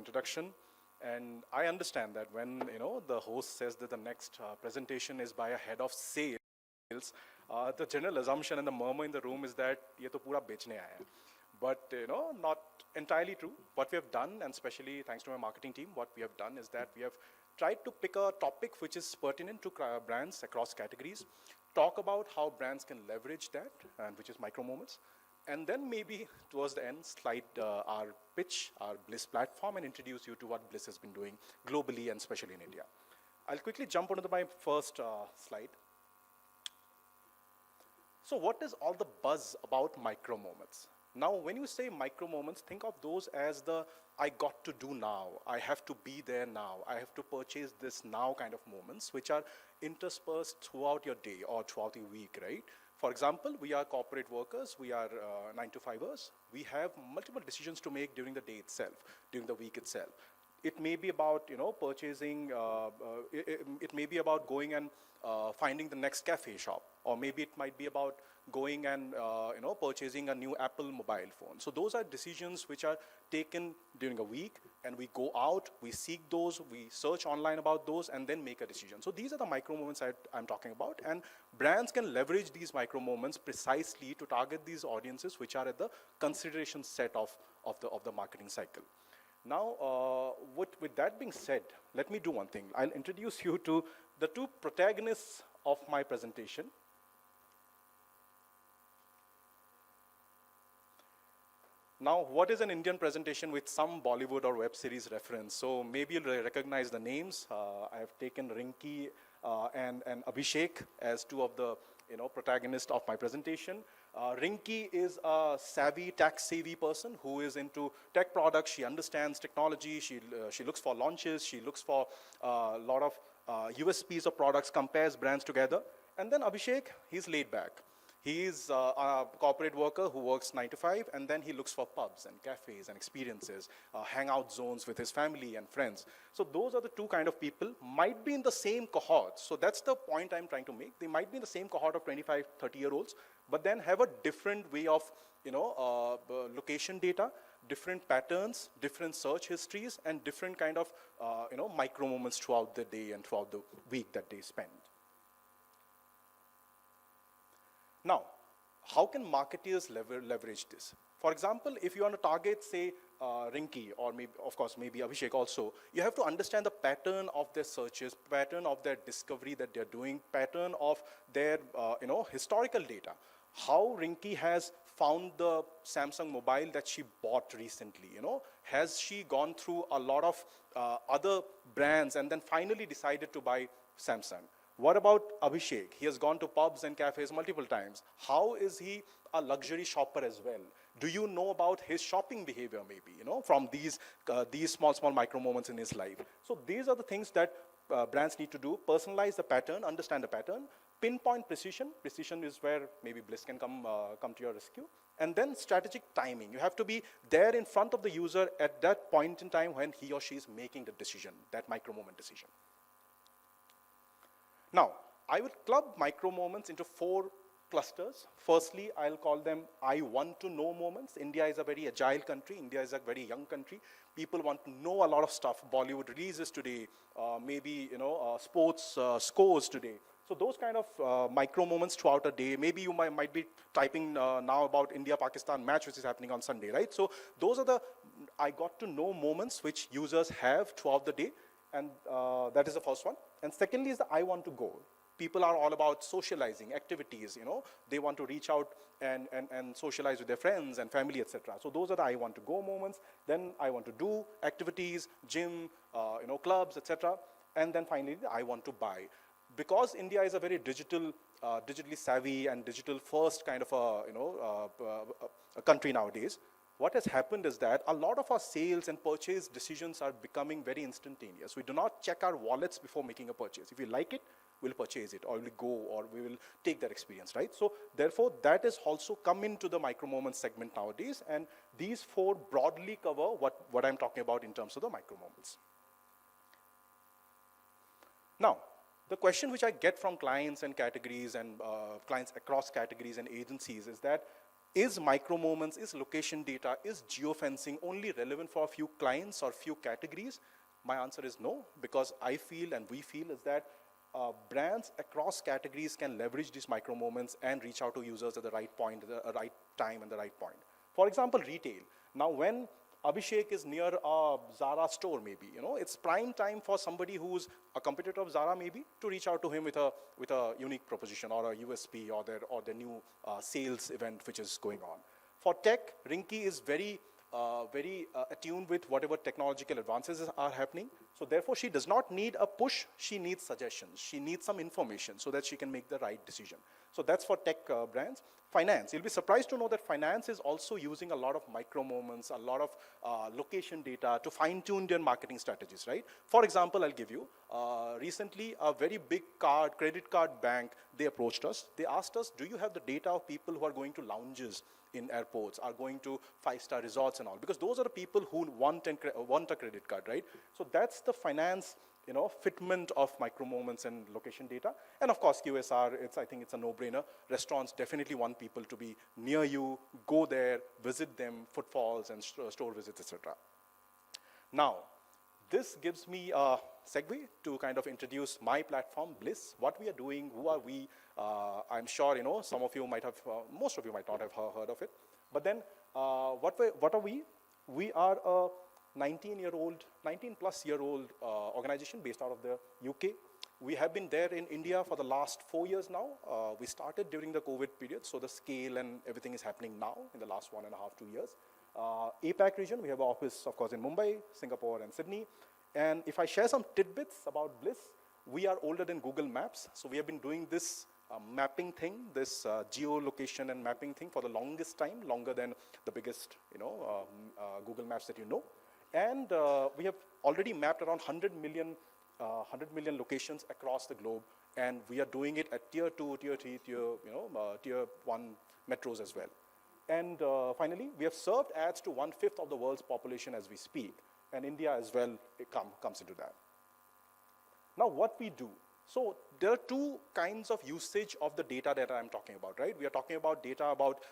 introduction. And I understand that when the host says that the next presentation is by a head of sales, the general assumption and the murmur in the room is that ye to pura bechne aaya hai. But not entirely true. What we have done, and especially thanks to my marketing team, what we have done is that we have tried to pick a topic which is pertinent to brands across categories, talk about how brands can leverage that, and which is micro moments, and then maybe towards the end slide our pitch, our Blis platform, and introduce you to what Blis has been doing globally and especially in India. I'll quickly jump onto my first slide. So what is all the buzz about micro moments? Now, when you say micro moments, think of those as the I got to do now, I have to be there now, I have to purchase this now kind of moments, which are interspersed throughout your day or throughout the week, right? For example, we are corporate workers, we are 9-to-5ers, we have multiple decisions to make during the day itself, during the week itself. It may be about purchasing, it may be about going and finding the next cafe shop, or maybe it might be about going and purchasing a new Apple mobile phone. So those are decisions which are taken during a week, and we go out, we seek those, we search online about those, and then make a decision. So these are the micro moments I'm talking about, and brands can leverage these micro moments precisely to target these audiences which are at the consideration set of the marketing cycle. Now, with that being said, let me do one thing. I'll introduce you to the two protagonists of my presentation. Now, what is an Indian presentation with some Bollywood or web series reference? So maybe you'll recognize the names. I have taken Rinki and Abhishek as two of the protagonists of my presentation. Rinki is a savvy, tech-savvy person who is into tech products. She understands technology. She looks for launches. She looks for a lot of USPs of products, compares brands together. And then Abhishek, he's laid back. He's a corporate worker who works 9-to-5, and then he looks for pubs and cafes and experiences, hangout zones with his family and friends. So those are the two kind of people, might be in the same cohort. So that's the point I'm trying to make. They might be in the same cohort of 25, 30-year-olds, but then have a different way of location data, different patterns, different search histories, and different kind of micro moments throughout the day and throughout the week that they spend. Now, how can marketers leverage this? For example, if you want to target, say, Rinki, or maybe, of course, maybe Abhishek also, you have to understand the pattern of their searches, pattern of their discovery that they're doing, pattern of their, historical data. How Rinki has found the Samsung mobile that she bought recently, Has she gone through a lot of other brands and then finally decided to buy Samsung? What about Abhishek? He has gone to pubs and cafes multiple times. How is he a luxury shopper as well? Do you know about his shopping behavior maybe, from these small micro moments in his life? So these are the things that brands need to do. Personalize the pattern, understand the pattern, pinpoint precision. Precision is where maybe Blis can come to your rescue. And then strategic timing. You have to be there in front of the user at that point in time when he or she is making the decision, that micro moment decision. Now, I would club micro moments into 4 clusters. Firstly, I'll call them I want to know moments. India is a very agile country. India is a very young country. People want to know a lot of stuff. Bollywood releases today, maybe sports scores today. So those kind of micro moments throughout a day. Maybe you might be typing now about India-Pakistan match which is happening on Sunday, right? So those are the I got to know moments which users have throughout the day. And that is the first one. And secondly is the I want to go. People are all about socializing, activities, They want to reach out and socialize with their friends and family, etc. So those are the I want to go moments. Then I want to do activities, gym, clubs, etc. And then finally, the I want to buy. Because India is a very digitally savvy and digital first kind of a country nowadays, what has happened is that a lot of our sales and purchase decisions are becoming very instantaneous. We do not check our wallets before making a purchase. If we like it, we'll purchase it, or we'll go, or we will take that experience, right? So therefore, that has also come into the micro moments segment nowadays, and these 4 broadly cover what I'm talking about in terms of the micro moments. Now, the question which I get from clients and categories and clients across categories and agencies is that Is micro moments, is location data, is geofencing only relevant for a few clients or few categories? My answer is no, because I feel and we feel is that brands across categories can leverage these micro moments and reach out to users at the right point, at the right time and the right point. For example, retail. Now when Abhishek is near a Zara store maybe, it's prime time for somebody who's a competitor of Zara maybe to reach out to him with a unique proposition or a USP or their new sales event which is going on. For tech, Rinki is very attuned with whatever technological advances are happening. So therefore, she does not need a push, she needs suggestions. She needs some information so that she can make the right decision. So that's for tech brands. Finance, you'll be surprised to know that finance is also using a lot of micro moments, a lot of location data to fine-tune their marketing strategies, right? For example, I'll give you, recently a very big credit card bank, they approached us. They asked us, do you have the data of people who are going to lounges in airports, are going to five-star resorts and all? Because those are the people who want a credit card, right? So that's the finance fitment of micro moments and location data. And of course, QSR, I think it's a no-brainer. Restaurants definitely want people to be near you, go there, visit them, footfalls and store visits, etc. Now, this gives me a segue to kind of introduce my platform, Blis. What we are doing, who are we? I'm sure, some of you might have, most of you might not have heard of it. But then, what are we? We are a 19-plus-year-old organization based out of the UK. We have been there in India for the last 4 years now. We started during the COVID period, so the scale and everything is happening now in the last 1.5, 2 years. APAC region, we have an office, of course, in Mumbai, Singapore, and Sydney. And if I share some tidbits about Blis, we are older than Google Maps. So we have been doing this mapping thing, this geolocation and mapping thing for the longest time, longer than the biggest, Google Maps that you know. And we have already mapped around 100 million locations across the globe, and we are doing it at tier 2, tier 3, tier 1 metros as well. And finally, we have served ads to 1/5 of the world's population as we speak, and India as well comes into that. Now, what we do. So there are two kinds of usage of the data that I'm talking about, right? We are talking about data about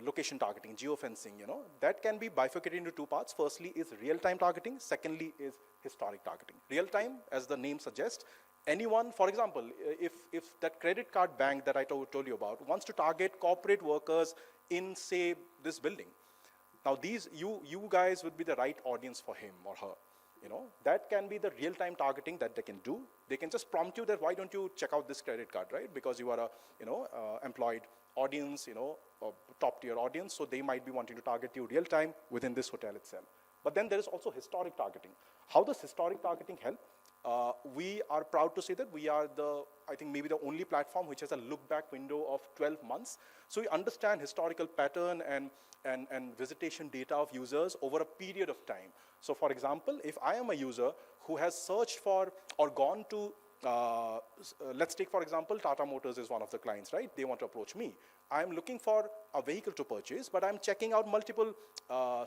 location targeting, geofencing, That can be bifurcated into two parts. Firstly is real-time targeting. Secondly is historic targeting. Real-time, as the name suggests, anyone, for example, if that credit card bank that I told you about wants to target corporate workers in, say, this building. Now you guys would be the right audience for him or her. That can be the real-time targeting that they can do. They can just prompt you that, why don't you check out this credit card, right? Because you are a, employed audience, a top-tier audience, so they might be wanting to target you real-time within this hotel itself. But then there is also historic targeting. How does historic targeting help? We are proud to say that we are I think maybe the only platform which has a look-back window of 12 months. So we understand historical pattern and visitation data of users over a period of time. So for example, if I am a user who has searched for or gone to, let's take for example, Tata Motors is one of the clients, right? They want to approach me. I'm looking for a vehicle to purchase, but I'm checking out multiple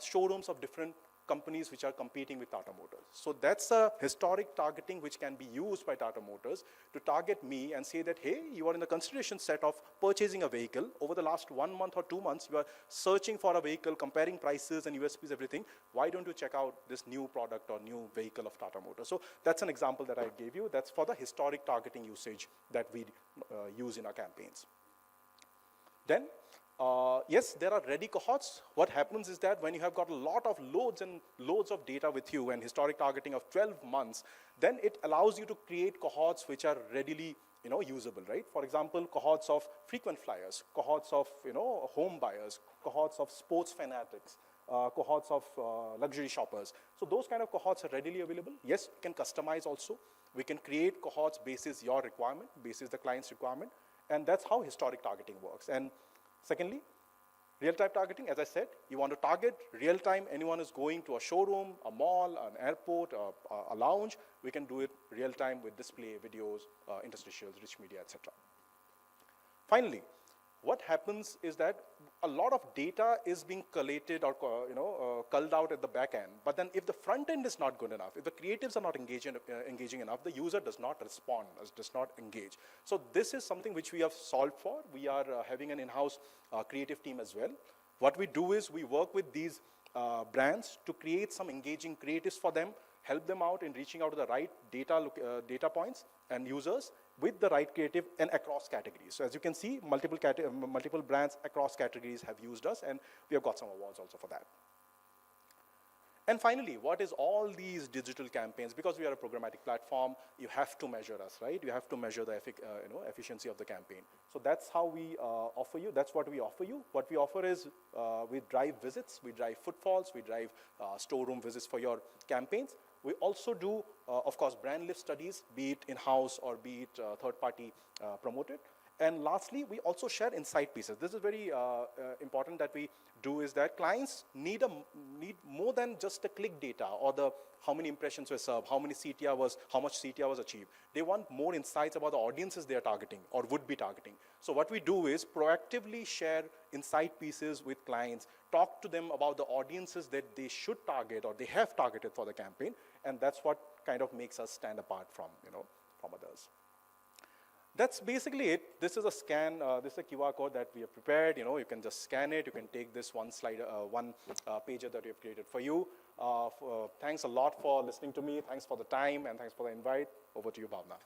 showrooms of different companies which are competing with Tata Motors. So that's a historic targeting which can be used by Tata Motors to target me and say that, hey, you are in the consideration set of purchasing a vehicle. Over the last 1 month or 2 months, you are searching for a vehicle, comparing prices and USPs, everything. Why don't you check out this new product or new vehicle of Tata Motors? So that's an example that I gave you. That's for the historic targeting usage that we use in our campaigns. Then, yes, there are ready cohorts. What happens is that when you have got a lot of loads and loads of data with you and historic targeting of 12 months, then it allows you to create cohorts which are readily usable, right? For example, cohorts of frequent flyers, cohorts of home buyers, cohorts of sports fanatics, cohorts of luxury shoppers. So those kind of cohorts are readily available. Yes, we can customize also. We can create cohorts basis your requirement, basis the client's requirement, and that's how historic targeting works. And secondly, real-time targeting, as I said, you want to target real-time anyone who's going to a showroom, a mall, an airport, a lounge. We can do it real-time with display, videos, interstitials, rich media, etc. Finally, what happens is that a lot of data is being collated or culled out at the back end. But then if the front end is not good enough, if the creatives are not engaging enough, the user does not respond, does not engage. So this is something which we have solved for. We are having an in-house creative team as well. What we do is we work with these brands to create some engaging creatives for them, help them out in reaching out to the right data points and users with the right creative and across categories. So as you can see, multiple brands across categories have used us, and we have got some awards also for that. And finally, what is all these digital campaigns? Because we are a programmatic platform, you have to measure us, right? You have to measure the efficiency of the campaign. So that's how we offer you. That's what we offer you. What we offer is we drive visits, we drive footfalls, we drive storeroom visits for your campaigns. We also do, of course, brand lift studies, be it in-house or be it third-party promoted. And lastly, we also share insight pieces. This is very important that we do, is that clients need more than just the click data or the how many impressions were served, how much CTR was achieved. They want more insights about the audiences they are targeting or would be targeting. So what we do is proactively share insight pieces with clients, talk to them about the audiences that they should target or they have targeted for the campaign, and that's what kind of makes us stand apart from others. That's basically it. This is a scan, this is a QR code that we have prepared. You can just scan it. You can take this one pager that we have created for you. Thanks a lot for listening to me. Thanks for the time, and thanks for the invite. Over to you, Bhavna.